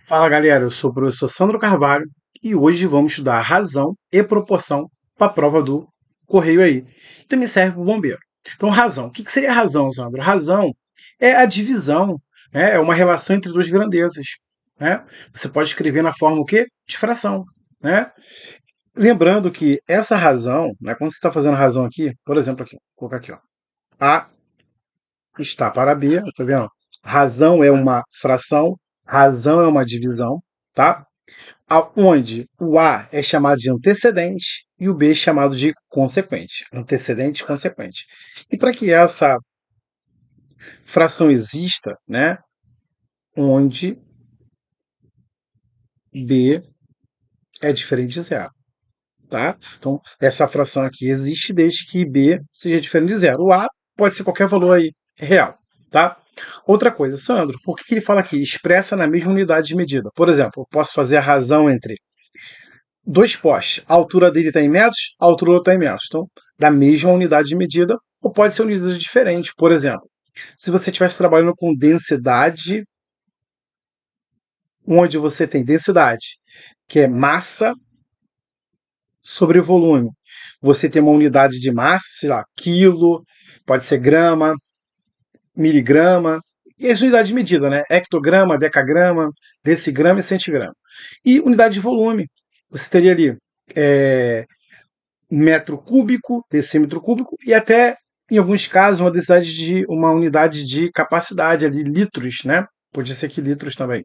Fala galera, eu sou o professor Sandro Carvalho e hoje vamos estudar razão e proporção para a prova do Correio aí. Também serve para o bombeiro. Então, razão. O que seria razão, Sandro? Razão é a divisão, né? É uma relação entre duas grandezas. Né? Você pode escrever na forma o quê? De fração. Né? Lembrando que essa razão, né, quando você está fazendo razão aqui, por exemplo, aqui, vou colocar aqui, ó, A está para B, tá vendo? Razão é uma fração, razão é uma divisão, tá? Onde o A é chamado de antecedente e o B é chamado de consequente. Antecedente e consequente. E para que essa fração exista, né, onde B é diferente de zero. Tá? Então, essa fração aqui existe desde que B seja diferente de zero. O A pode ser qualquer valor aí real. Tá? Outra coisa, Sandro, por que ele fala aqui? Expressa na mesma unidade de medida. Por exemplo, eu posso fazer a razão entre dois postes, a altura dele está em metros, a altura do outro está em metros. Então, da mesma unidade de medida, ou pode ser unidade diferente. Por exemplo, se você estivesse trabalhando com densidade, onde você tem densidade, que é massa sobre volume, você tem uma unidade de massa, sei lá, quilo, pode ser grama, miligrama, e as unidades de medida, né? Hectograma, decagrama, decigrama e centigrama. E unidade de volume. Você teria ali metro cúbico, decímetro cúbico e até, em alguns casos, uma unidade de capacidade ali, litros, né? Podia ser que litros também.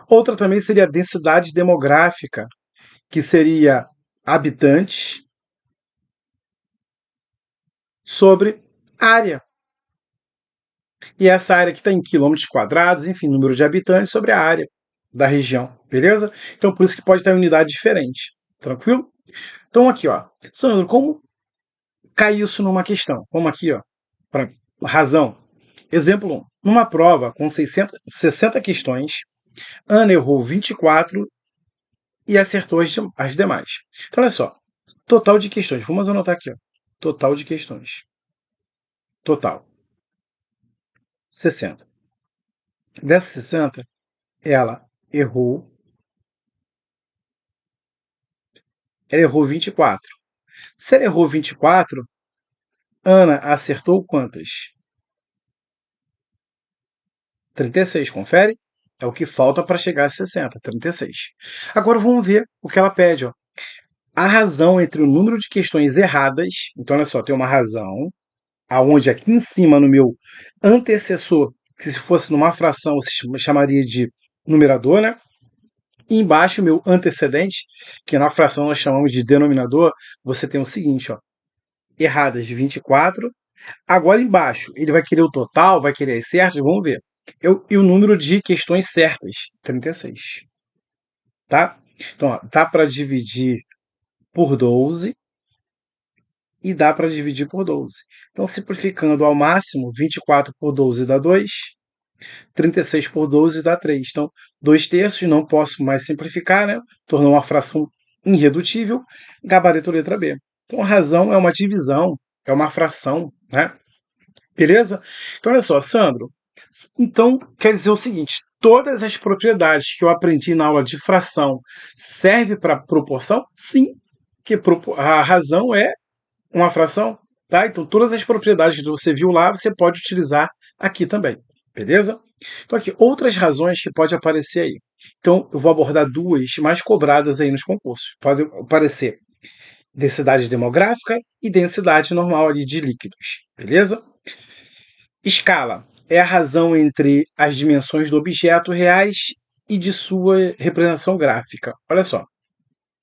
Outra também seria a densidade demográfica, que seria habitantes sobre área. E essa área que está em quilômetros quadrados, enfim, número de habitantes sobre a área da região, beleza? Então, por isso que pode estar em unidade diferente, tranquilo? Então, aqui, ó, Sandro, como cai isso numa questão? Vamos aqui, ó, para razão. Exemplo 1. Numa prova com 60 questões, Ana errou 24 e acertou as demais. Então, olha só. Total de questões. Vamos anotar aqui. Ó. Total de questões. Total. 60. Dessas 60, ela errou 24. Se ela errou 24, Ana acertou quantas? 36, confere? É o que falta para chegar a 60, 36. Agora vamos ver o que ela pede. Ó. A razão entre o número de questões erradas, então olha só, tem uma razão, aonde aqui em cima no meu antecessor, que se fosse numa fração, você chamaria de numerador, né? E embaixo o meu antecedente, que na fração nós chamamos de denominador, você tem o seguinte, ó, erradas de 24. Agora embaixo, ele vai querer o total, vai querer as certas, vamos ver. E o número de questões certas, 36. Tá? Então, ó, dá para dividir por 12 e dá para dividir por 12. Então, simplificando ao máximo, 24 por 12 dá 2, 36 por 12 dá 3. Então, 2 terços, não posso mais simplificar, né? Tornou uma fração irredutível, gabarito letra B. Então, a razão é uma divisão, é uma fração, né? Beleza? Então, olha só, Sandro. Então, quer dizer o seguinte, todas as propriedades que eu aprendi na aula de fração servem para proporção? Sim, que a razão é uma fração, tá? Então, todas as propriedades que você viu lá, você pode utilizar aqui também, beleza? Então, aqui, outras razões que pode aparecer aí. Então, eu vou abordar duas mais cobradas aí nos concursos. Pode aparecer densidade demográfica e densidade normal ali de líquidos, beleza? Escala é a razão entre as dimensões do objeto reais e de sua representação gráfica. Olha só,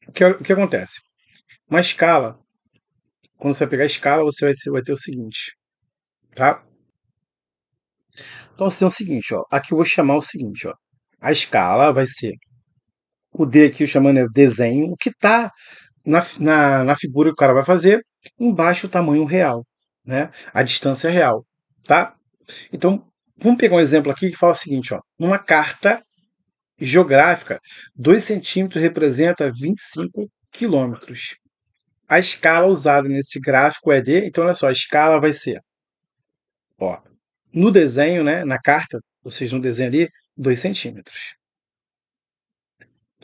o que acontece? Uma escala, quando você vai pegar a escala, você vai ter o seguinte, tá? Então, assim, é o seguinte, ó. Aqui eu vou chamar o seguinte, ó. A escala vai ser o D aqui, eu chamando é o desenho, o que está na figura que o cara vai fazer, embaixo o tamanho real, né? A distância real, tá? Então, vamos pegar um exemplo aqui que fala o seguinte, ó. Numa carta geográfica, 2 centímetros representa 25 quilômetros. A escala usada nesse gráfico é de, então olha só, a escala vai ser, ó, no desenho, né, na carta, ou seja, no desenho ali, 2 centímetros.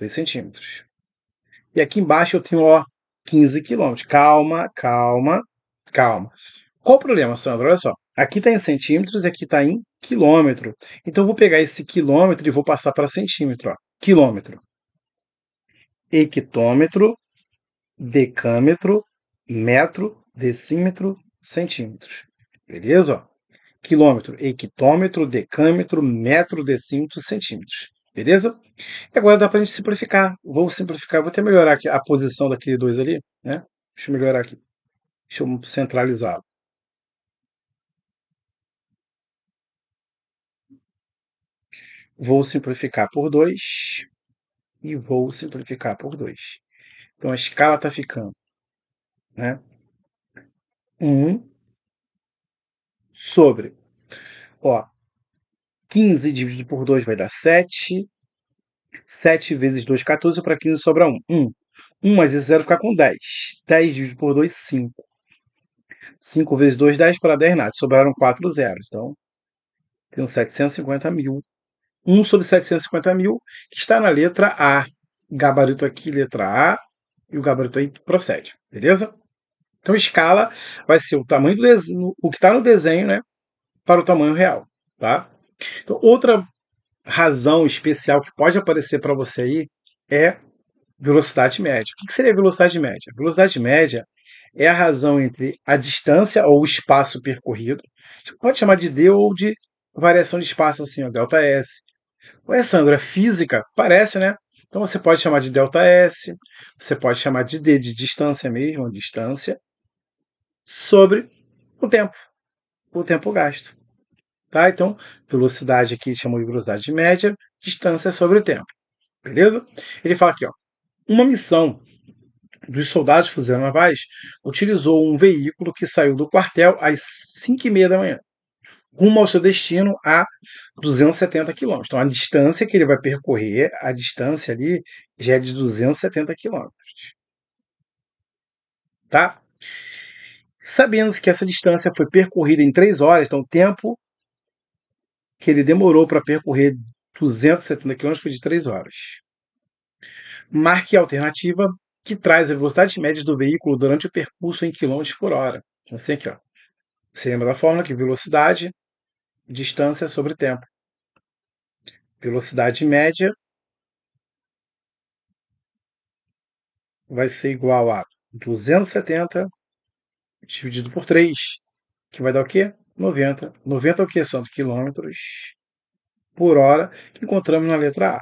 2 centímetros. E aqui embaixo eu tenho, ó, 15 quilômetros. Calma, calma, calma. Qual o problema, Sandro? Olha só. Aqui está em centímetros e aqui está em quilômetro. Então, eu vou pegar esse quilômetro e vou passar para centímetro. Ó. Quilômetro. Hectômetro, decâmetro, metro, decímetro, centímetros. Beleza? Ó? Quilômetro, hectômetro, decâmetro, metro, decímetro, centímetros. Beleza? E agora dá para a gente simplificar. Vou simplificar, vou até melhorar aqui a posição daquele 2 ali, né? Deixa eu melhorar aqui. Deixa eu centralizá-lo. Vou simplificar por 2 e vou simplificar por 2. Então a escala está ficando, né? 1 sobre, ó, 15 dividido por 2 vai dar 7. 7 vezes 2, 14, para 15 sobra 1. 1 mais esse 0 fica com 10. 10 dividido por 2, 5. 5 vezes 2, 10, para 10 nada. Sobraram 4 zeros. Então, tem 750 mil. 1 sobre 750 mil, que está na letra A. Gabarito aqui, letra A, e o gabarito aí procede. Beleza? Então, escala vai ser o tamanho do desenho, o que está no desenho, né, para o tamanho real. Tá? Então, outra razão especial que pode aparecer para você aí é velocidade média. O que seria velocidade média? Velocidade média é a razão entre a distância ou o espaço percorrido. A gente pode chamar de D ou de variação de espaço, assim, ó, delta S. Ué, Sandra, física? Parece, né? Então você pode chamar de delta S, você pode chamar de D, de distância mesmo, distância, sobre o tempo gasto. Tá? Então, velocidade aqui chamou de velocidade média, distância sobre o tempo. Beleza? Ele fala aqui, ó, uma missão dos soldados fuzileiros navais utilizou um veículo que saiu do quartel às 5h30 da manhã, rumo ao seu destino a 270 quilômetros. Então, a distância que ele vai percorrer, a distância ali, já é de 270 quilômetros. Tá? Sabendo que essa distância foi percorrida em 3 horas, então o tempo que ele demorou para percorrer 270 quilômetros foi de 3 horas. Marque a alternativa que traz a velocidade média do veículo durante o percurso em quilômetros por hora. Então, você tem aqui, ó. Você lembra da fórmula que velocidade, distância sobre tempo. Velocidade média vai ser igual a 270 dividido por 3, que vai dar o quê? 90. 90 é o quê? São quilômetros por hora que encontramos na letra A.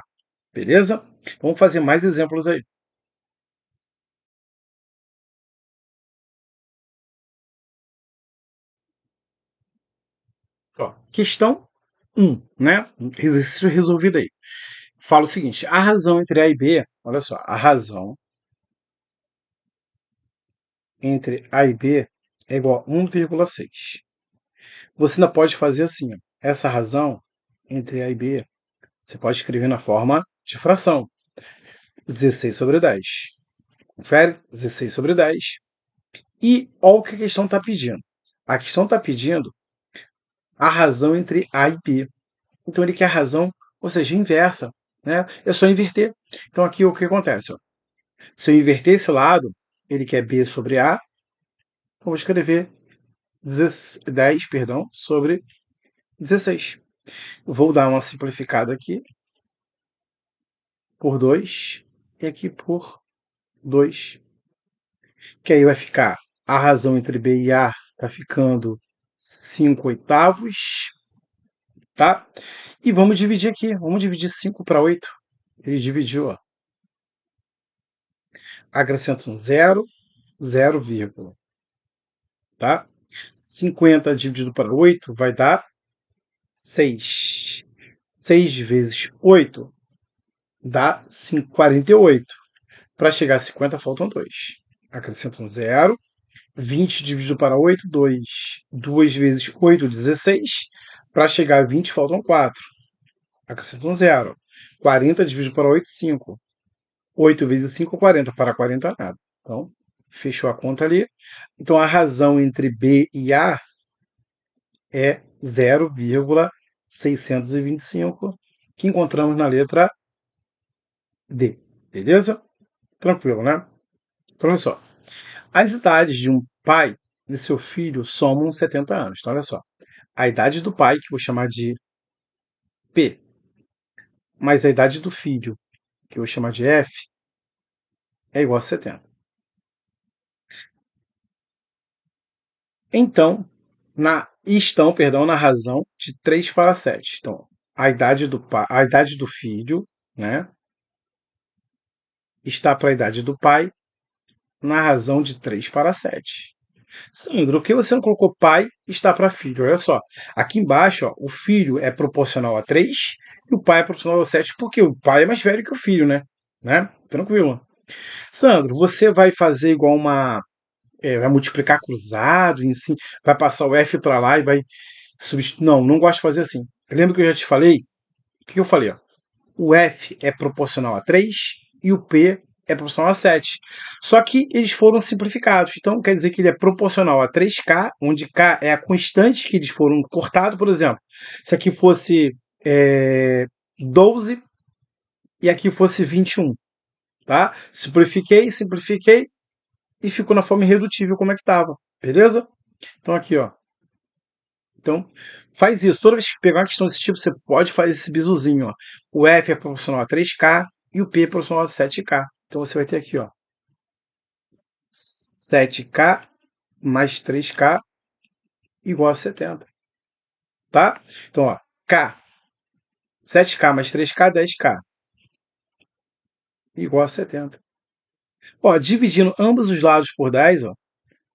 Beleza? Vamos fazer mais exemplos aí. Ó, questão 1, né? Exercício resolvido aí. Fala o seguinte, a razão entre A e B, olha só, a razão entre A e B é igual a 1,6. Você ainda pode fazer assim, ó, essa razão entre A e B, você pode escrever na forma de fração. 16 sobre 10. Confere? 16 sobre 10. E olha o que a questão está pedindo. A questão está pedindo a razão entre A e B. Então ele quer a razão, ou seja, inversa. Né? É só inverter. Então aqui o que acontece? Ó? Se eu inverter esse lado, ele quer B sobre A, eu vou escrever 10, perdão, sobre 16. Vou dar uma simplificada aqui por 2 e aqui por 2. Que aí vai ficar a razão entre B e A está ficando 5 oitavos, tá? E vamos dividir aqui, vamos dividir 5 para 8. Ele dividiu, ó. Acrescenta um 0, 0, vírgula, tá? 50 dividido para 8 vai dar 6. 6 vezes 8 dá 48. Para chegar a 50 faltam 2. Acrescenta um 0. 20 dividido para 8, 2. 2 vezes 8, 16. Para chegar a 20 faltam 4. Acrescenta um 0. 40 dividido para 8, 5. 8 vezes 5, 40. Para 40, nada. Então, fechou a conta ali. Então, a razão entre B e A é 0,625, que encontramos na letra D. Beleza? Tranquilo, né? Então, olha só. As idades de um pai e seu filho somam 70 anos. Então, olha só. A idade do pai, que eu vou chamar de P, mais a idade do filho, que eu vou chamar de F, é igual a 70. Então, estão na razão de 3 para 7. Então, a idade do filho, né, está para a idade do pai na razão de 3 para 7. Sandro, o que você não colocou pai está para filho? Olha só. Aqui embaixo, ó, o filho é proporcional a 3 e o pai é proporcional a 7, porque o pai é mais velho que o filho, né? Tranquilo. Sandro, você vai fazer igual vai multiplicar cruzado, e assim, vai passar o F para lá e vai substituir. Não, não gosto de fazer assim. Lembra que eu já te falei? O que eu falei? Ó? O F é proporcional a 3 e o P é proporcional a 7. Só que eles foram simplificados. Então quer dizer que ele é proporcional a 3K, onde K é a constante que eles foram cortados, por exemplo. Se aqui fosse 12 e aqui fosse 21. Tá? Simplifiquei e ficou na forma irredutível como é que estava. Beleza? Então aqui, ó. Então, faz isso. Toda vez que pegar uma questão desse tipo, você pode fazer esse bisuzinho, ó. O F é proporcional a 3K e o P é proporcional a 7K. Então você vai ter aqui, ó, 7K mais 3K igual a 70. Tá? Então, ó, K, 7K mais 3K, 10K igual a 70. Ó, dividindo ambos os lados por 10, ó.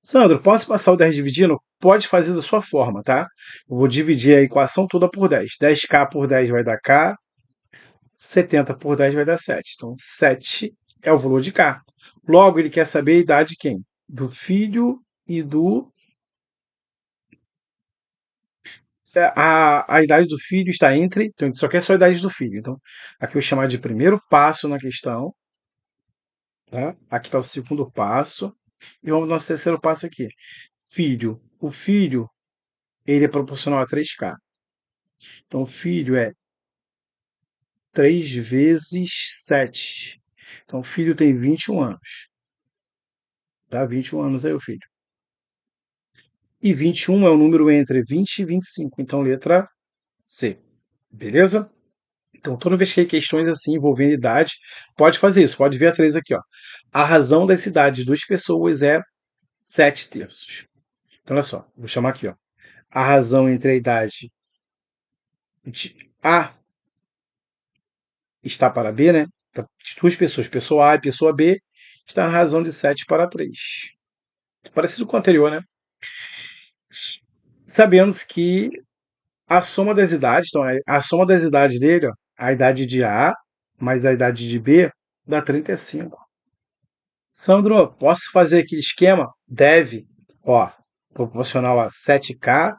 Sandro, posso passar o 10 dividindo? Pode fazer da sua forma, tá? Eu vou dividir a equação toda por 10. 10K por 10 vai dar K, 70 por 10 vai dar 7. Então, 7 é o valor de K. Logo, ele quer saber a idade de quem? Do filho e do. A idade do filho está entre. Então, só quer só a idade do filho. Então, aqui eu vou chamar de primeiro passo na questão. Tá? Aqui está o segundo passo. E vamos ao nosso terceiro passo aqui. Filho. O filho, ele é proporcional a 3K. Então, o filho é 3 vezes 7. Então, o filho tem 21 anos. Tá? 21 anos aí, o filho. E 21 é o número entre 20 e 25. Então, letra C. Beleza? Então, toda vez que tem questões assim envolvendo idade, pode fazer isso. Pode ver a 3 aqui. Ó. A razão das idades das pessoas é 7 terços. Então, olha só. Vou chamar aqui. Ó. A razão entre a idade de A está para B, né? Então, as duas pessoas, pessoa A e pessoa B, está na razão de 7 para 3. Parecido com o anterior, né? Sabemos que a soma das idades, então a soma das idades dele, ó, a idade de A mais a idade de B dá 35. Sandro, posso fazer aquele esquema? Deve, ó, proporcional a 7K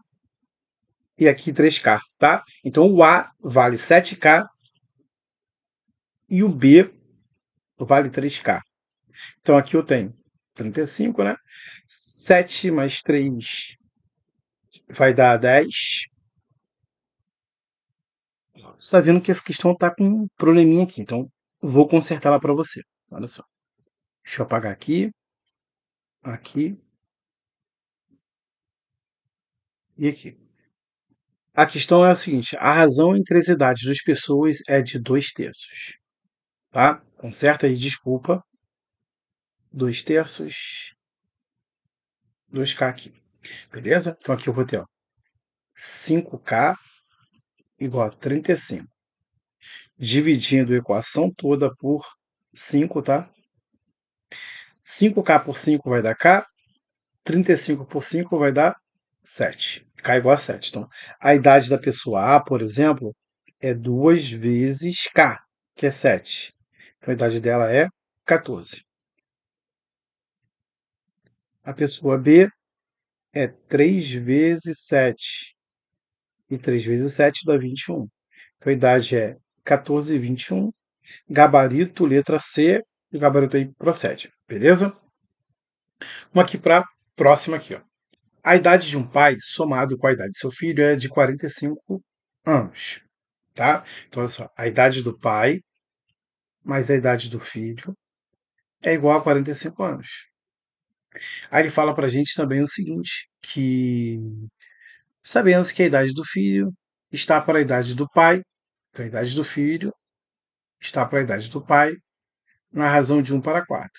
e aqui 3K, tá? Então o A vale 7K e o B vale 3K. Então aqui eu tenho 35, né? 7 mais 3 vai dar 10. Você está vendo que essa questão está com um probleminha aqui, então vou consertar ela para você. Olha só. Deixa eu apagar aqui, aqui e aqui. A questão é a seguinte: a razão entre as idades das pessoas é de 2 terços. Tá? Conserta aí, desculpa. 2 terços, 2K aqui. Beleza? Então aqui eu vou ter ó, 5K igual a 35. Dividindo a equação toda por 5, tá? 5K por 5 vai dar K. 35 por 5 vai dar 7. K igual a 7. Então, a idade da pessoa A, por exemplo, é 2 vezes K, que é 7. Então, a idade dela é 14. A pessoa B é 3 vezes 7. E 3 vezes 7 dá 21. Então, a idade é 14 e 21. Gabarito, letra C. E o gabarito aí procede. Beleza? Vamos aqui para a próxima aqui, ó. A idade de um pai, somado com a idade do seu filho, é de 45 anos. Tá? Então, olha só. A idade do pai mais a idade do filho é igual a 45 anos. Aí ele fala para a gente também o seguinte, que sabendo que a idade do filho está para a idade do pai, então a idade do filho está para a idade do pai, na razão de 1/4.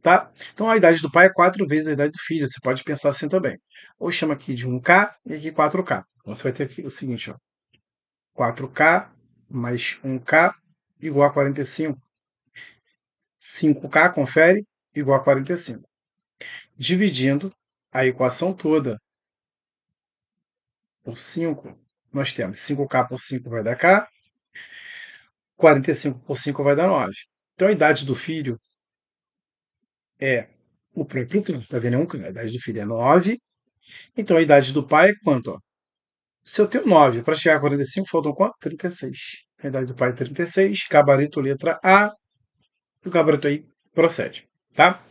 Tá? Então a idade do pai é 4 vezes a idade do filho. Você pode pensar assim também. Ou chama aqui de 1K e aqui 4K. Então você vai ter aqui o seguinte, ó. 4K mais 1K igual a 45. 5K, confere, igual a 45. Dividindo a equação toda por 5, nós temos 5K por 5 vai dar K, 45 por 5 vai dar 9. Então a idade do filho é o próprio K. Tá vendo? É 1K. A idade do filho é 9. Então a idade do pai é quanto? Ó? Se eu tenho 9 para chegar a 45, faltam quanto? 36. A idade do pai é 36, gabarito letra A, e o gabarito aí procede, tá?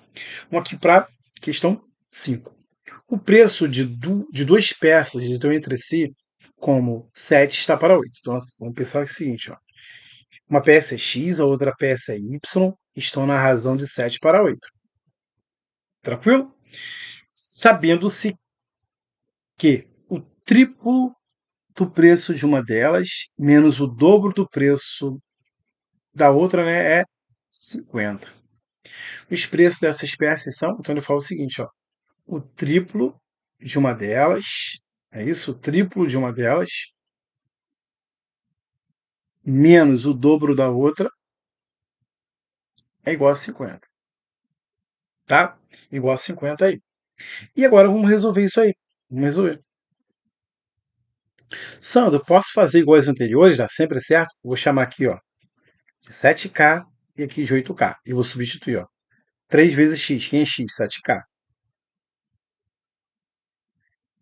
Vamos aqui para questão 5. O preço de duas peças estão entre si como 7 está para 8. Então, vamos pensar o seguinte, ó. Uma peça é X, a outra peça é Y, estão na razão de 7 para 8. Tranquilo? Sabendo-se que o triplo do preço de uma delas, menos o dobro do preço da outra, né, é 50. Os preços dessas peças são, então ele fala o seguinte, ó, o triplo de uma delas, é isso? O triplo de uma delas, menos o dobro da outra, é igual a 50. Tá? Igual a 50 aí. E agora vamos resolver isso aí. Vamos resolver. Sandro, posso fazer igual as anteriores? Dá sempre certo? Vou chamar aqui, ó, de 7K e aqui de 8K. E vou substituir, ó. 3 vezes x. Quem é x? 7K.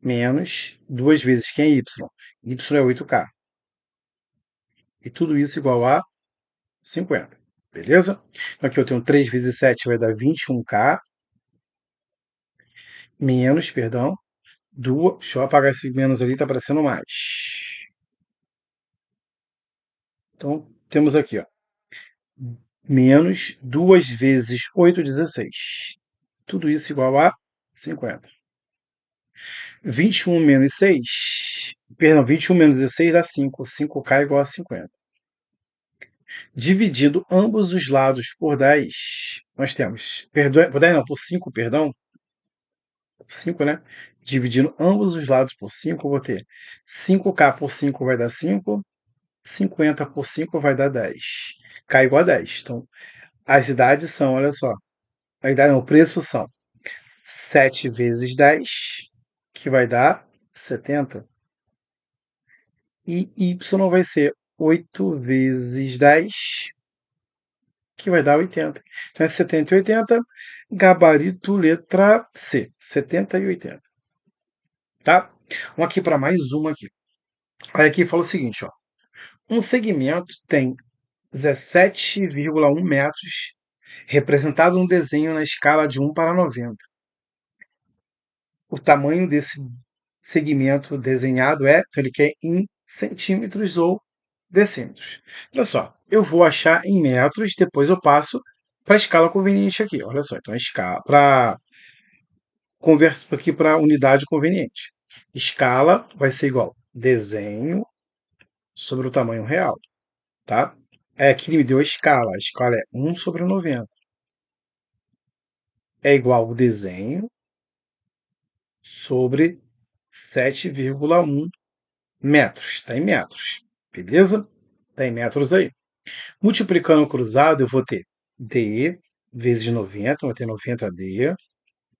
Menos 2 vezes quem é y? Y é 8K. E tudo isso igual a 50. Beleza? Então aqui eu tenho 3 vezes 7 vai dar 21K. Menos, perdão. Deixa eu apagar esse menos ali, tá aparecendo mais. Então temos aqui, ó. Menos 2 vezes 8, 16. Tudo isso igual a 50. 21 menos 6. Perdão, 21 menos 16 dá 5. 5K igual a 50. Dividindo ambos os lados por 10, nós temos, por 10 não, por 5, perdão, 5, né? Dividindo ambos os lados por 5, eu vou ter 5K por 5 vai dar 5, 50 por 5 vai dar 10. K igual a 10. Então, as idades são, olha só, a idade, não, o preço são 7 vezes 10, que vai dar 70. E Y vai ser 8 vezes 10, que vai dar 80. Então é 70 e 80, gabarito letra C, 70 e 80. Tá? Vamos aqui para mais uma aqui. Aí aqui fala o seguinte, ó. Um segmento tem 17,1 metros, representado no desenho na escala de 1/90. O tamanho desse segmento desenhado então ele quer em centímetros ou decímetros. Olha só, eu vou achar em metros, depois eu passo para a escala conveniente aqui. Olha só, então a escala para converter aqui para unidade conveniente. Escala vai ser igual desenho sobre o tamanho real, tá? Aqui ele me deu a escala é 1/90. É igual o desenho sobre 7,1 metros. Está em metros, beleza? Está em metros aí. Multiplicando o cruzado, eu vou ter D vezes 90, vai ter 90D,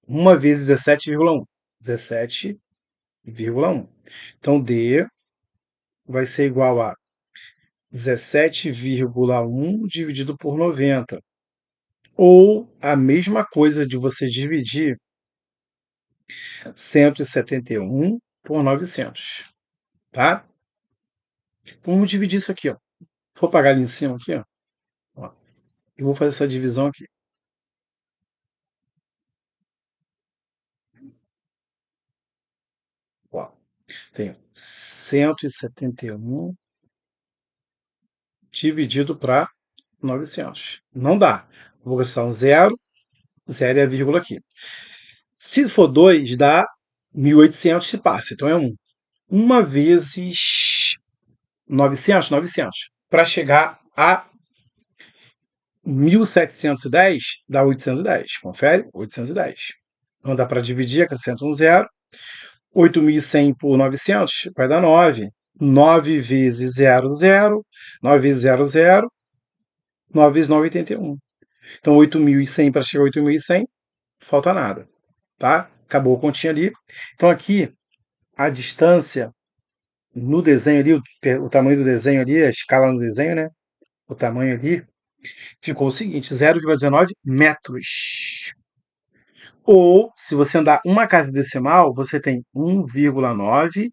1 vezes 17,1. 17,1. Então, D vai ser igual a 17,1 dividido por 90. Ou a mesma coisa de você dividir 171 por 900. Tá? Vamos dividir isso aqui, ó. Vou pagar ali em cima aqui, ó. Ó. Eu vou fazer essa divisão aqui. Ó. Tenho 171 dividido para 900. Não dá. Vou gastar um zero, zero e a vírgula aqui. Se for 2, dá 1.800 se passa. Então é 1. 1 vezes 900, 900. Para chegar a 1.710, dá 810. Confere? 810. Então dá para dividir, acrescenta um zero. 8.100 por 900 vai dar 9. 9 vezes 0, 0. 9 vezes 0, 0. 9 vezes 9, 81. Então 8.100 para chegar a 8.100, falta nada. Tá? Acabou a continha ali. Então aqui, a distância no desenho ali, o tamanho do desenho ali, a escala no desenho, né? O tamanho ali, ficou o seguinte, 0,19 metros. Ou, se você andar uma casa decimal, você tem 1,9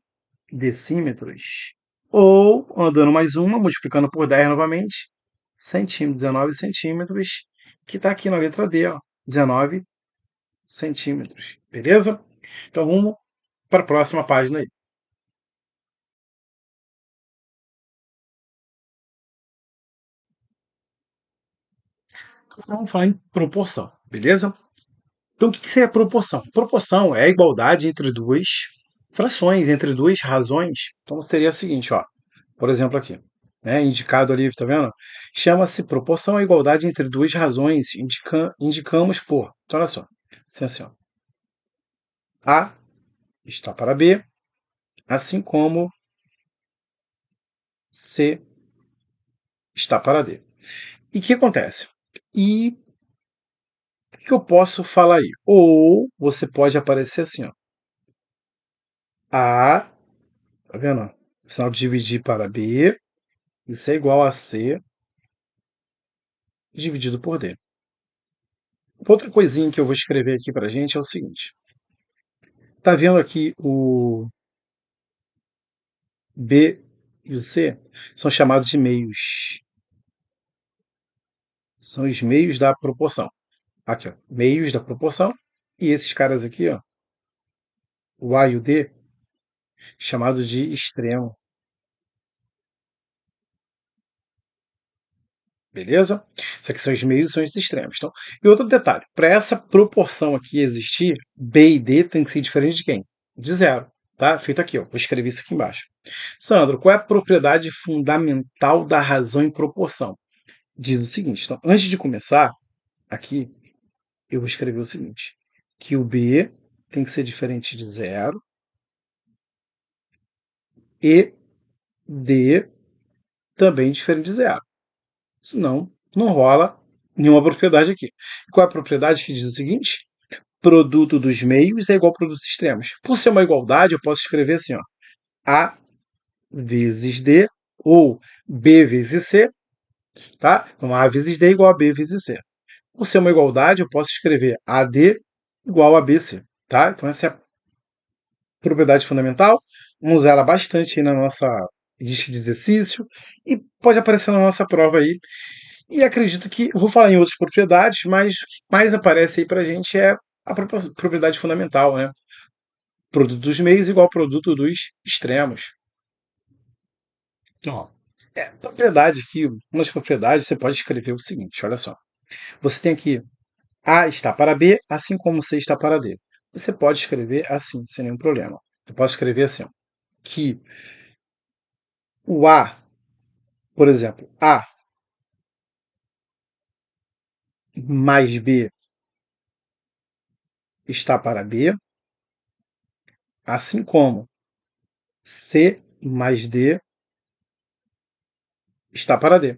decímetros. Ou, andando mais uma, multiplicando por 10 novamente, centímetros, 19 centímetros, que está aqui na letra D, ó, 19 centímetros. Beleza? Então, vamos para a próxima página aí. Vamos falar em proporção, beleza? Então, o que seria proporção? Proporção é a igualdade entre duas frações, entre duas razões. Então, seria o seguinte, ó, por exemplo aqui, né, indicado ali, tá vendo? Chama-se proporção a igualdade entre duas razões, indicamos por. Então, olha só, assim, ó, A está para B, assim como C está para D. E o que acontece? E o que eu posso falar aí? Ou você pode aparecer assim, ó, A, tá vendo? Sinal de dividir para B, isso é igual a C dividido por D. Outra coisinha que eu vou escrever aqui para a gente é o seguinte. Tá vendo aqui o B e o C? São chamados de meios. São os meios da proporção. Aqui, ó, meios da proporção. E esses caras aqui, ó, o A e o D, chamado de extremo. Beleza? Isso aqui são os meios e são os extremos. Então, e outro detalhe, para essa proporção aqui existir, B e D tem que ser diferente de quem? De zero. Tá? Feito aqui, ó. Vou escrever isso aqui embaixo. Sandro, qual é a propriedade fundamental da razão em proporção? Diz o seguinte, então, antes de começar, aqui, eu vou escrever o seguinte, que o B tem que ser diferente de zero e D também diferente de zero. Senão, não rola nenhuma propriedade aqui. Qual é a propriedade que diz o seguinte? Produto dos meios é igual a produtos extremos. Por ser uma igualdade, eu posso escrever assim, ó, A vezes D ou B vezes C, tá? Então, A vezes D é igual a B vezes C. Por ser uma igualdade, eu posso escrever AD igual a BC, tá? Então, essa é a propriedade fundamental. Vamos usar ela bastante aí na nossa lista de exercício e pode aparecer na nossa prova aí. E acredito que, eu vou falar em outras propriedades, mas o que mais aparece aí pra gente é a propriedade fundamental, né? Produto dos meios igual ao produto dos extremos. Então, ó, propriedade aqui, umas propriedades, você pode escrever o seguinte, olha só. Você tem aqui A está para B, assim como C está para D. Você pode escrever assim, sem nenhum problema. Eu posso escrever assim, ó, que o A, por exemplo, A mais B está para B, assim como C mais D está para D.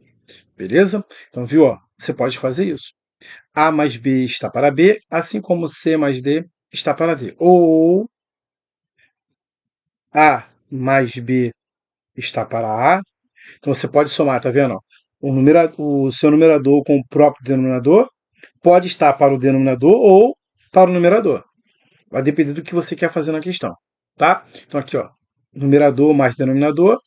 Beleza? Então, viu? Ó, você pode fazer isso. A mais B está para B, assim como C mais D está para D. Ou A mais B está para A. Então, você pode somar, tá vendo? O seu numerador com o próprio denominador pode estar para o denominador ou para o numerador. Vai depender do que você quer fazer na questão, tá? Então, aqui, ó, numerador mais denominador.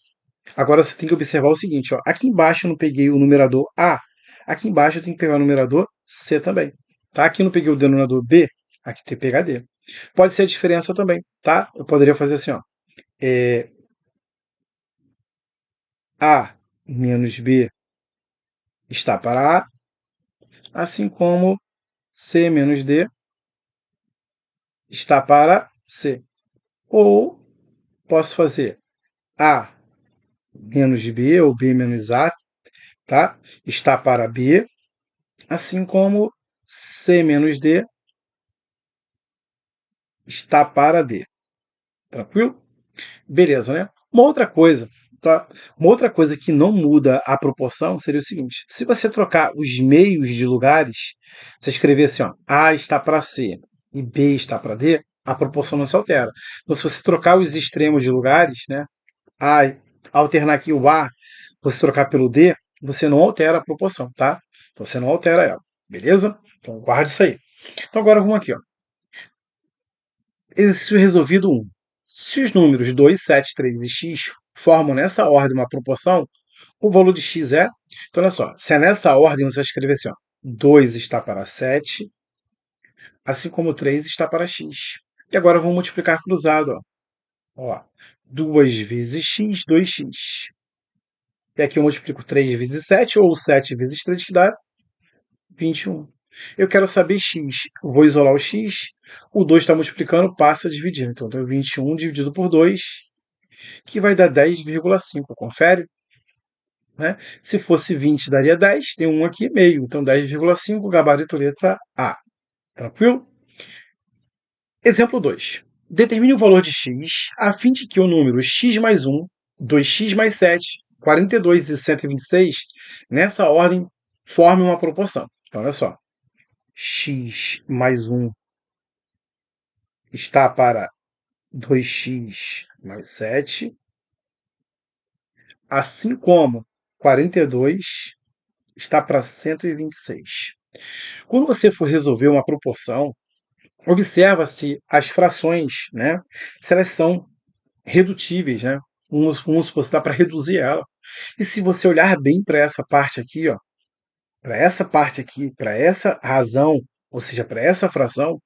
Agora você tem que observar o seguinte, ó, aqui embaixo eu não peguei o numerador A, aqui embaixo eu tenho que pegar o numerador C também, tá? Aqui eu não peguei o denominador B, aqui tem que pegar D. Pode ser a diferença também, tá? Eu poderia fazer assim, ó, A menos B está para A, assim como C menos D está para C. Ou posso fazer A menos B ou B menos A, tá? Está para B, assim como C menos D está para D. Tranquilo? Beleza, né? Uma outra coisa, tá? Uma outra coisa que não muda a proporção seria o seguinte: se você trocar os meios de lugares, você escrever assim, ó, A está para C e B está para D, a proporção não se altera. Então, se você trocar os extremos de lugares, né? A, alternar aqui o A, você trocar pelo D, você não altera a proporção, tá? Então, você não altera ela, beleza? Então, guarde isso aí. Então, agora vamos aqui, ó. Exercício resolvido 1. Se os números 2, 7, 3 e x formam nessa ordem uma proporção, o valor de x é... Então, olha só, se é nessa ordem, você vai escrever assim, ó, 2 está para 7, assim como 3 está para x. E agora vamos multiplicar cruzado, ó. 2 vezes x, 2x. E aqui eu multiplico 3 vezes 7, ou 7 vezes 3, que dá 21. Eu quero saber x. Vou isolar o x. O 2 está multiplicando, passa a dividir. Então, eu tenho 21 dividido por 2, que vai dar 10,5. Confere? Né? Se fosse 20, daria 10. Tem um aqui, meio. Então, 10,5, gabarito letra A. Tranquilo? Exemplo 2. Determine o valor de x a fim de que o número x mais 1, 2x mais 7, 42 e 126, nessa ordem, forme uma proporção. Então, olha só. X mais 1 está para 2x mais 7, assim como 42 está para 126. Quando você for resolver uma proporção, observa se as frações, né, se elas são redutíveis, né? Vamos supor, dá para reduzir ela. E se você olhar bem para essa parte aqui, ó, para essa parte aqui, para essa razão, ou seja, para essa fração,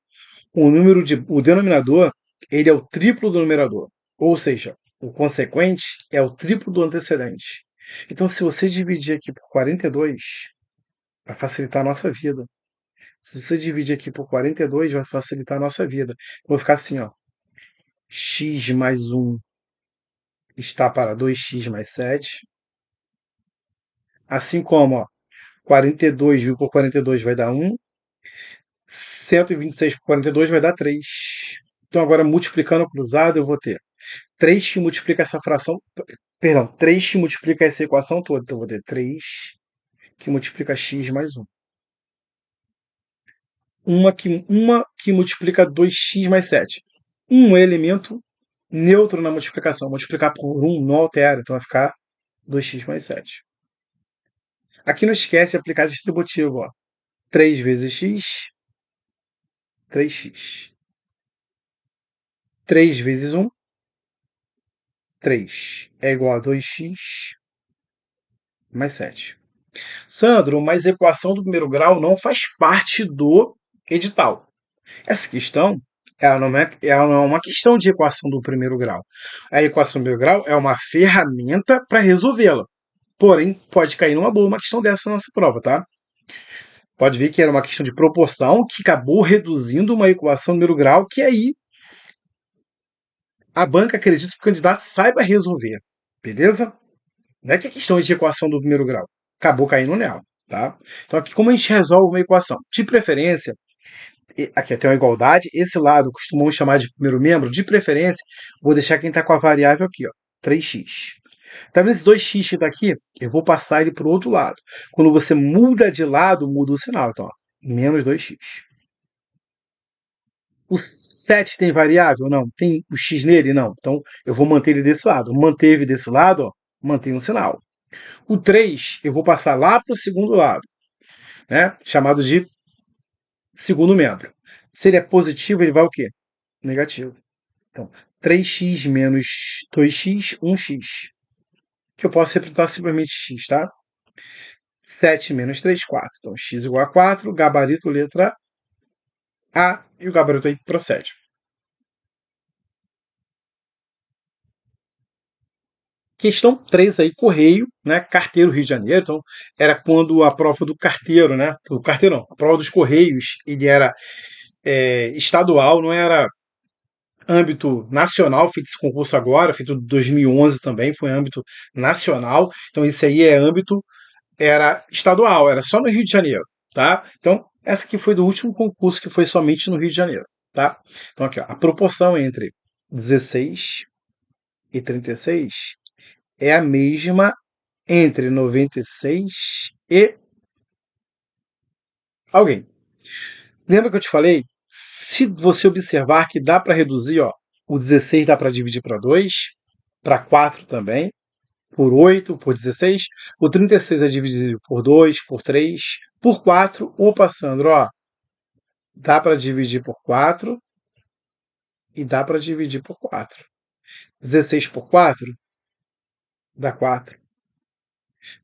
o denominador, ele é o triplo do numerador. Ou seja, o consequente é o triplo do antecedente. Então, se você dividir aqui por 42, vai facilitar a nossa vida. Se você dividir aqui por 42, vai facilitar a nossa vida. Vou ficar assim, ó. X mais 1 está para 2x mais 7. Assim como, ó, 42 por 42 vai dar 1. 126 por 42 vai dar 3. Então, agora, multiplicando cruzado, eu vou ter 3 que multiplica essa fração. Perdão, 3 que multiplica essa equação toda. Então, eu vou ter 3 que multiplica x mais 1. Uma que multiplica 2x mais 7. Um elemento neutro na multiplicação. Multiplicar por 1 não altera, então vai ficar 2x mais 7. Aqui não esquece de aplicar distributivo. Ó. 3 vezes x, 3x. 3 vezes 1, 3. É igual a 2x mais 7. Sandro, mas a equação do primeiro grau não faz parte do edital. Essa questão ela não é uma questão de equação do primeiro grau. A equação do primeiro grau é uma ferramenta para resolvê-la. Porém, pode cair numa boa uma questão dessa na nossa prova, tá? Pode ver que era uma questão de proporção que acabou reduzindo uma equação do primeiro grau que aí a banca acredita que o candidato saiba resolver. Beleza? Não é que é questão de equação do primeiro grau. Acabou caindo nela. Tá? Então, aqui, como a gente resolve uma equação? De preferência, aqui tem uma igualdade, esse lado costumamos chamar de primeiro membro, de preferência, vou deixar quem está com a variável aqui, ó, 3x. Tá vendo esse 2x que está aqui? Eu vou passar ele para o outro lado. Quando você muda de lado, muda o sinal. Então, ó, menos 2x. O 7 tem variável? Não. Tem o x nele? Não. Então, eu vou manter ele desse lado. Manteve desse lado, ó, mantém o sinal. O 3, eu vou passar lá para o segundo lado, né? Chamado de segundo membro. Se ele é positivo, ele vai o quê? Negativo. Então, 3x menos 2x, 1x. Que eu posso representar simplesmente x, tá? 7 menos 3, 4. Então, x igual a 4, gabarito letra A, e o gabarito aí procede. Questão 3 aí, correio, né? Carteiro Rio de Janeiro. Então, era quando a prova do carteiro, né? O carteiro não, a prova dos Correios, ele era estadual, não era âmbito nacional, feito esse concurso agora, feito em 2011 também, foi âmbito nacional. Então, isso aí é âmbito, era estadual, era só no Rio de Janeiro, tá? Então, essa aqui foi do último concurso que foi somente no Rio de Janeiro, tá? Então, aqui, ó, a proporção entre 16 e 36 é a mesma entre 96 e alguém. Lembra que eu te falei? Se você observar que dá para reduzir, ó, o 16 dá para dividir para 2, para 4 também, por 8, por 16. O 36 é dividido por 2, por 3, por 4. Opa, Sandro, ó, dá para dividir por 4 e dá para dividir por 4. 16 por 4 dá 4.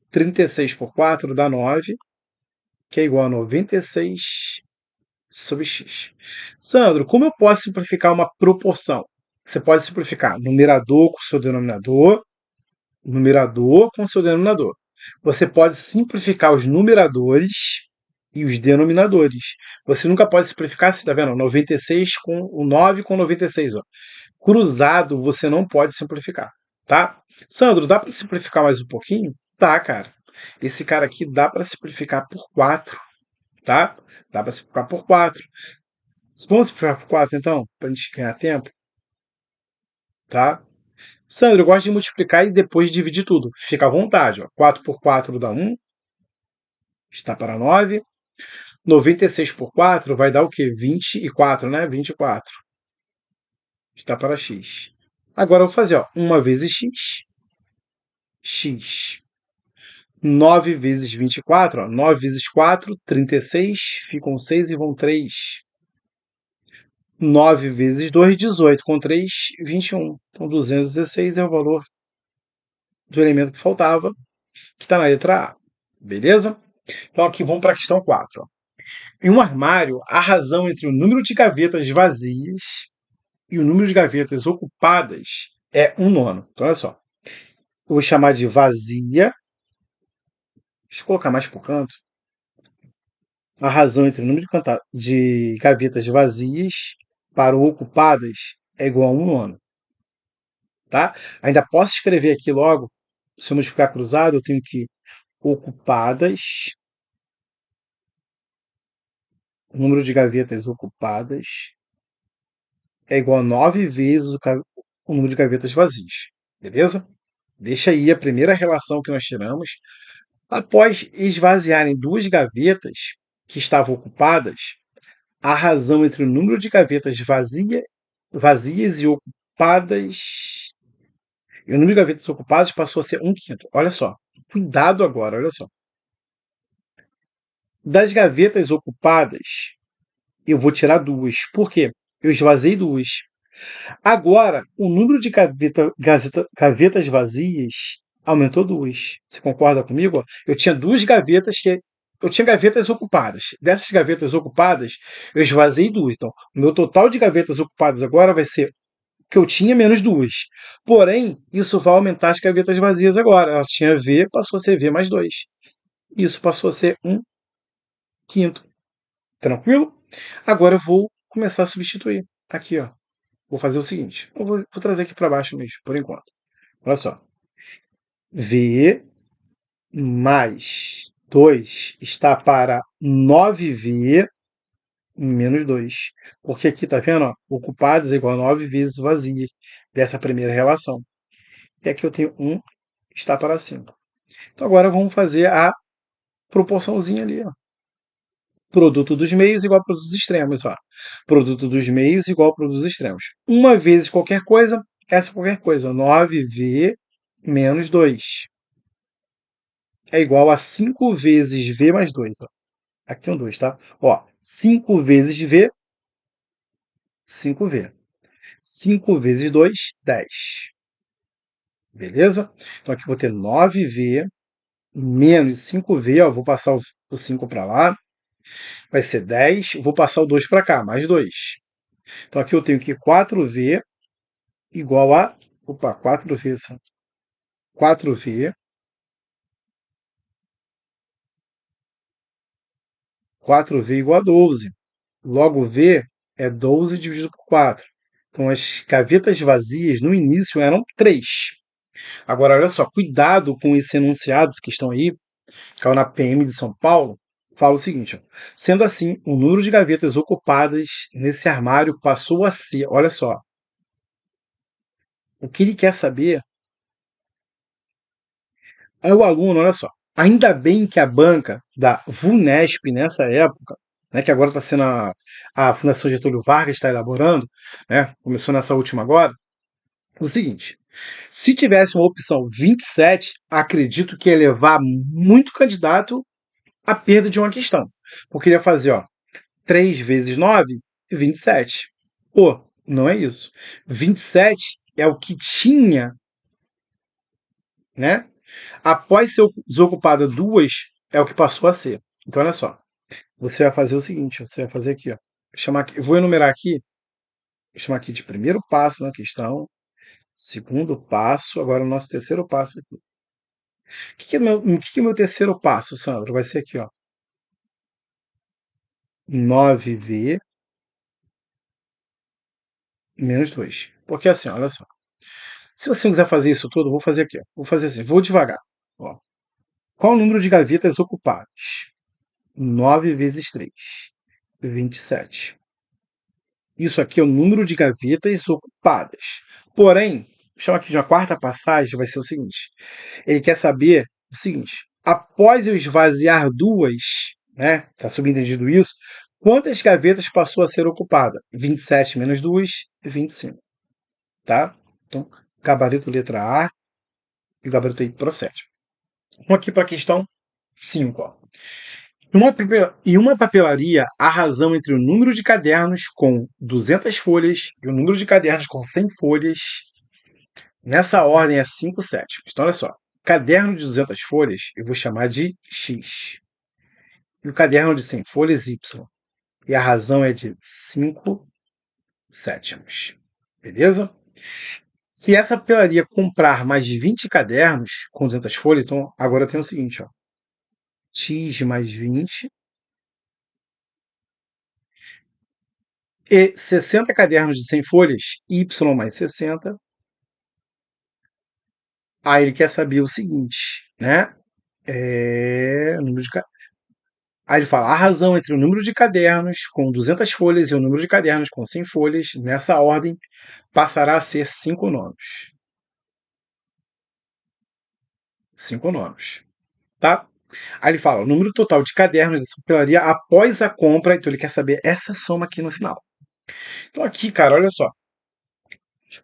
36 por 4 dá 9, que é igual a 96 sobre x. Sandro, como eu posso simplificar uma proporção? Você pode simplificar numerador com seu denominador, numerador com seu denominador. Você pode simplificar os numeradores e os denominadores. Você nunca pode simplificar, você está vendo? 96 com o 9 com 96. Ó. Cruzado você não pode simplificar, tá? Sandro, dá para simplificar mais um pouquinho? Tá, cara. Esse cara aqui dá para simplificar por 4, tá? Dá para simplificar por 4. Vamos simplificar por 4, então, para a gente ganhar tempo, tá? Sandro, eu gosto de multiplicar e depois dividir tudo. Fica à vontade. Ó. 4 por 4 dá 1, está para 9. 96 por 4 vai dar o quê? 24, né? 24. Está para x. Agora eu vou fazer, ó, 1 vezes x, x. 9 vezes 24, ó, 9 vezes 4, 36, ficam 6 e vão 3. 9 vezes 2, 18, com 3, 21. Então 216 é o valor do elemento que faltava, que está na letra A. Beleza? Então aqui vamos para a questão 4. Ó. Em um armário, a razão entre o número de gavetas vazias e o número de gavetas ocupadas é 1/9. Então olha só. Eu vou chamar de vazia. Deixa eu colocar mais para o canto. A razão entre o número de gavetas vazias para ocupadas é igual a 1/9. Tá? Ainda posso escrever aqui logo, se eu multiplicar cruzado, eu tenho que ocupadas, o número de gavetas ocupadas é igual a 9 vezes o número de gavetas vazias. Beleza? Deixa aí a primeira relação que nós tiramos. Após esvaziarem 2 gavetas que estavam ocupadas, a razão entre o número de gavetas vazias e ocupadas e o número de gavetas ocupadas passou a ser 1/5. Olha só. Cuidado agora, olha só. Das gavetas ocupadas, eu vou tirar 2. Por quê? Eu esvaziei 2. Agora, o número de gavetas vazias aumentou 2. Você concorda comigo? Eu tinha 2 gavetas que. Eu tinha gavetas ocupadas. Dessas gavetas ocupadas, eu esvaziei 2. Então, o meu total de gavetas ocupadas agora vai ser o que eu tinha menos 2. Porém, isso vai aumentar as gavetas vazias agora. Ela tinha V, passou a ser V mais 2. Isso passou a ser 1/5. Tranquilo? Agora eu vou começar a substituir. Aqui, ó. Vou fazer o seguinte. Eu vou trazer aqui para baixo mesmo, por enquanto. Olha só. V mais 2 está para 9V menos 2. Porque aqui, tá vendo? Ó, ocupados é igual a 9 vezes vazias dessa primeira relação. E aqui eu tenho 1 está para 5. Então agora vamos fazer a proporçãozinha ali. Ó. Produto dos meios igual a produto dos extremos. Ó. Produto dos meios igual a produto dos extremos. 1 vezes qualquer coisa, essa qualquer coisa. 9V menos 2 é igual a 5 vezes V mais 2. Ó. Aqui tem um 2, tá? Ó, 5 vezes V, 5V. 5 vezes 2, 10. Beleza? Então aqui eu vou ter 9V menos 5V. Ó, vou passar o 5 para lá. Vai ser 10. Vou passar o 2 para cá, mais 2. Então aqui eu tenho que 4V igual a... Opa, 4V. 4V. 4V igual a 12. Logo, V é 12 dividido por 4. Então, as gavetas vazias no início eram 3. Agora, olha só, cuidado com esses enunciados que estão aí, caiu na PM de São Paulo, fala o seguinte, ó, sendo assim, o número de gavetas ocupadas nesse armário passou a ser, olha só, o que ele quer saber é o aluno, olha só, ainda bem que a banca da VUNESP nessa época, né, que agora está sendo a Fundação Getúlio Vargas está elaborando, né, começou nessa última agora, o seguinte, se tivesse uma opção 27, acredito que ia levar muito candidato à perda de uma questão. Porque ele ia fazer, ó, 3 vezes 9, 27. Pô, não é isso. 27 é o que tinha, né? Após ser desocupada 2, é o que passou a ser. Então, olha só. Você vai fazer o seguinte, você vai fazer aqui, ó. Chamar aqui, eu vou enumerar aqui, vou chamar aqui de primeiro passo na questão, segundo passo, agora o nosso terceiro passo aqui. O que é meu terceiro passo, Sandro? Vai ser aqui, ó. 9V menos 2. Porque assim, olha só. Se você quiser fazer isso tudo, eu vou fazer aqui. Ó. Vou fazer assim, vou devagar. Ó. Qual o número de gavetas ocupadas? 9 vezes 3. 27. Isso aqui é o número de gavetas ocupadas. Porém, chama aqui de uma quarta passagem, vai ser o seguinte. Ele quer saber o seguinte. Após eu esvaziar 2, né? Tá subentendido isso. Quantas gavetas passou a ser ocupada? 27 menos 2, 25. Tá? Então, gabarito letra A e o gabarito aí procede. Vamos aqui para a questão 5. Ó. Em uma papelaria, a razão entre o número de cadernos com 200 folhas e o número de cadernos com 100 folhas, nessa ordem é 5 sétimos. Então, olha só. Caderno de 200 folhas, eu vou chamar de X. E o caderno de 100 folhas, Y. E a razão é de 5 sétimos. Beleza? Se essa papelaria comprar mais de 20 cadernos com 200 folhas, então agora eu tenho o seguinte, ó. X mais 20 e 60 cadernos de 100 folhas, Y mais 60. Aí ele quer saber o seguinte, né? Número de Aí ele fala, a razão entre o número de cadernos com 200 folhas e o número de cadernos com 100 folhas, nessa ordem, passará a ser 5 nomes. 5 nomes. Tá? Aí ele fala, o número total de cadernos dessa papelaria após a compra, então ele quer saber essa soma aqui no final. Então aqui, cara, olha só.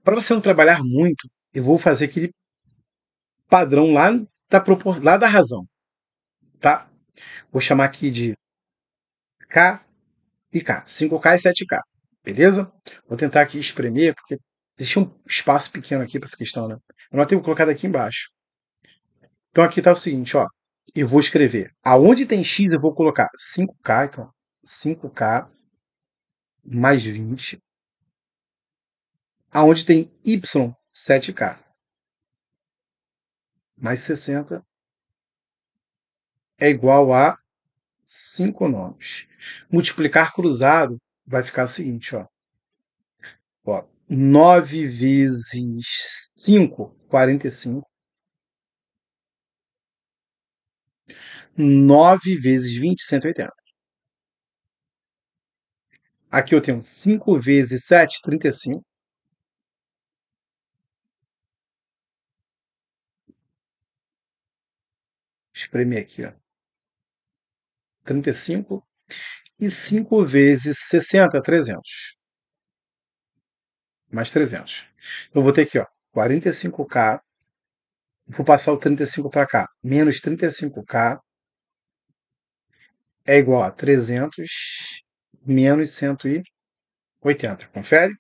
Para você não trabalhar muito, eu vou fazer aquele padrão lá da razão, tá? Vou chamar aqui de K e K, 5K e 7K, beleza? Vou tentar aqui espremer, porque existe um espaço pequeno aqui para essa questão, né? Eu não tenho colocado aqui embaixo. Então aqui tá o seguinte, ó. Eu vou escrever, aonde tem X eu vou colocar 5K, então 5K mais 20, aonde tem Y, 7K mais 60 é igual a 5 nomes. Multiplicar cruzado vai ficar o seguinte, ó. 9 vezes 5, 45. 9 vezes 20, 180. Aqui eu tenho 5 vezes 7, 35. Espremer aqui, ó. 35. E 5 vezes 60, 300. Mais 300. Eu vou ter aqui, ó, 45K. Vou passar o 35 para cá. Menos 35K é igual a 300 menos 180. Confere?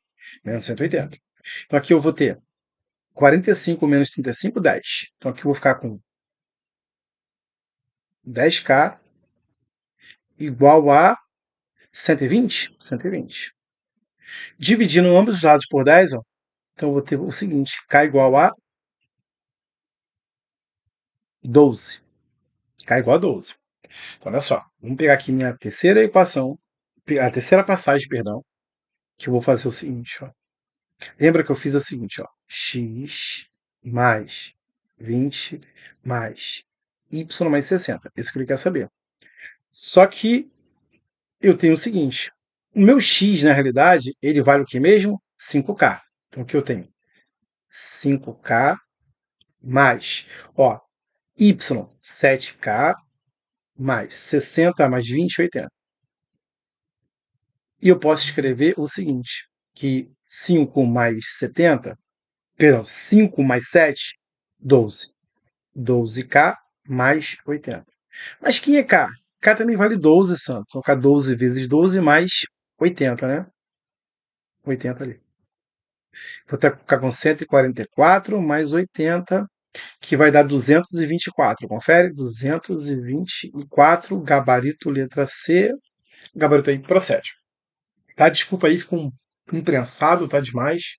Menos 180. Então aqui eu vou ter 45 menos 35, 10. Então aqui eu vou ficar com 10K igual a 120? 120. Dividindo ambos os lados por 10, ó, então eu vou ter o seguinte, K igual a 12. K igual a 12. Então, olha só. Vamos pegar aqui minha terceira equação, a terceira passagem, perdão, que eu vou fazer o seguinte, ó. Lembra que eu fiz a seguinte, ó. X mais 20 mais y mais 60. Isso que ele quer saber. Só que eu tenho o seguinte. O meu x, na realidade, ele vale o que mesmo? 5K. Então, o que eu tenho? 5K mais, ó, y, 7K mais 60 mais 20, 80. E eu posso escrever o seguinte, que 5 mais 70, perdão, 5 mais 7, 12. 12K mais 80. Mas quem é K? K também vale 12, Santos. Vou colocar 12 vezes 12 mais 80, né? 80 ali. Vou ficar com 144 mais 80, que vai dar 224. Confere? 224, gabarito letra C. Gabarito aí, procede. Tá? Desculpa aí, ficou um imprensado, tá demais.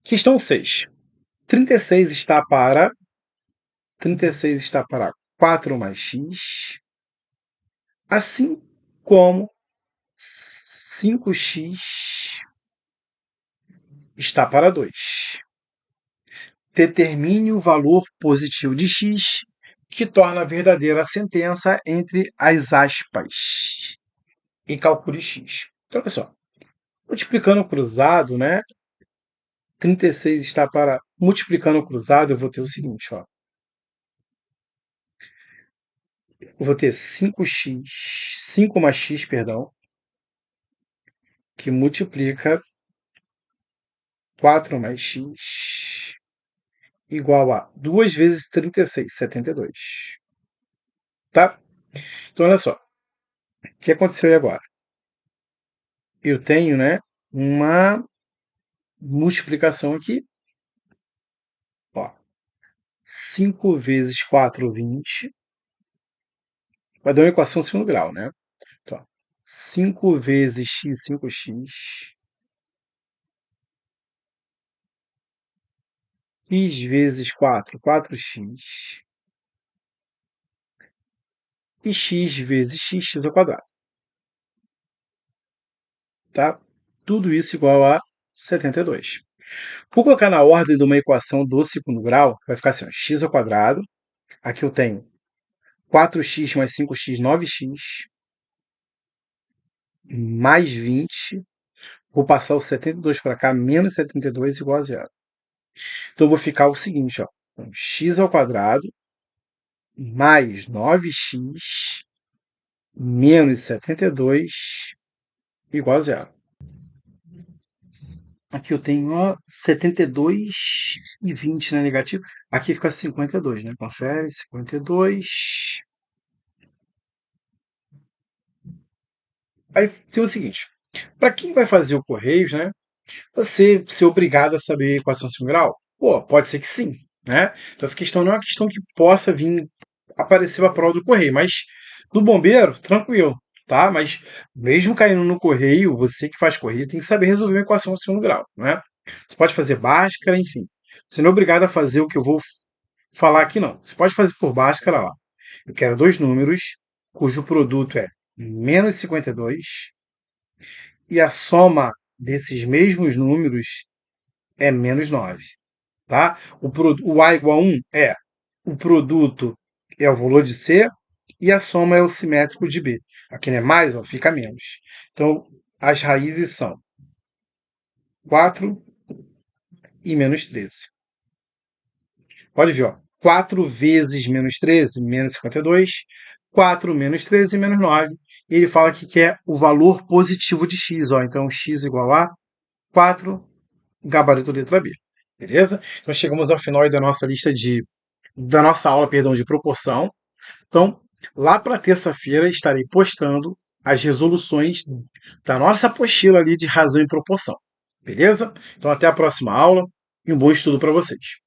Questão 6. 36 está para 4 mais x, assim como 5x está para 2. Determine o valor positivo de x, que torna verdadeira a sentença entre as aspas, e calcule x. Então, olha só. Multiplicando o cruzado, né? 36 está para... Multiplicando o cruzado, eu vou ter o seguinte, ó. Eu vou ter 5 mais x, perdão, que multiplica 4 mais x igual a 2 vezes 36, 72. Tá? Então, olha só. O que aconteceu aí agora? Eu tenho, né, uma multiplicação aqui. Ó, 5 vezes 4, 20. Vai dar uma equação segundo grau, né? Então, 5 vezes x, 5x. X vezes 4, 4x. E x vezes x ao quadrado. Tá? Tudo isso igual a 72. Vou colocar na ordem de uma equação do segundo grau, vai ficar assim, ó, x ao quadrado. Aqui eu tenho 4x mais 5x, 9x, mais 20. Vou passar o 72 para cá, menos 72 igual a zero. Então, vou ficar o seguinte, ó, x ao quadrado mais 9x menos 72 igual a zero. Aqui eu tenho, ó, 72 e 20, né, negativo. Aqui fica 52, né? Confere, 52. Aí tem o seguinte, para quem vai fazer o Correios, né, você ser obrigado a saber equação de segundo grau? Pô, pode ser que sim, né? Então essa questão não é uma questão que possa vir aparecer para a prova do Correio, mas do bombeiro, tranquilo, tá? Mas mesmo caindo no Correio, você que faz Correio tem que saber resolver uma equação de segundo grau, né? Você pode fazer Bhaskara, enfim. Você não é obrigado a fazer o que eu vou falar aqui, não. Você pode fazer por Bhaskara lá. Eu quero dois números cujo produto é menos 52 e a soma desses mesmos números é menos 9. Tá? O A igual a 1 é o produto é o valor de C e a soma é o simétrico de B. Aqui não é mais, ó, fica menos. Então, as raízes são 4 e menos 13. Pode ver, ó, 4 vezes menos 13, menos 52. 4 menos 13, menos 9. E ele fala que quer o valor positivo de x. Ó. Então, x igual a 4, gabarito letra B. Beleza? Então, chegamos ao final da nossa lista da nossa aula, perdão, de proporção. Então, lá para terça-feira estarei postando as resoluções da nossa apostila ali de razão e proporção. Beleza? Então, até a próxima aula e um bom estudo para vocês.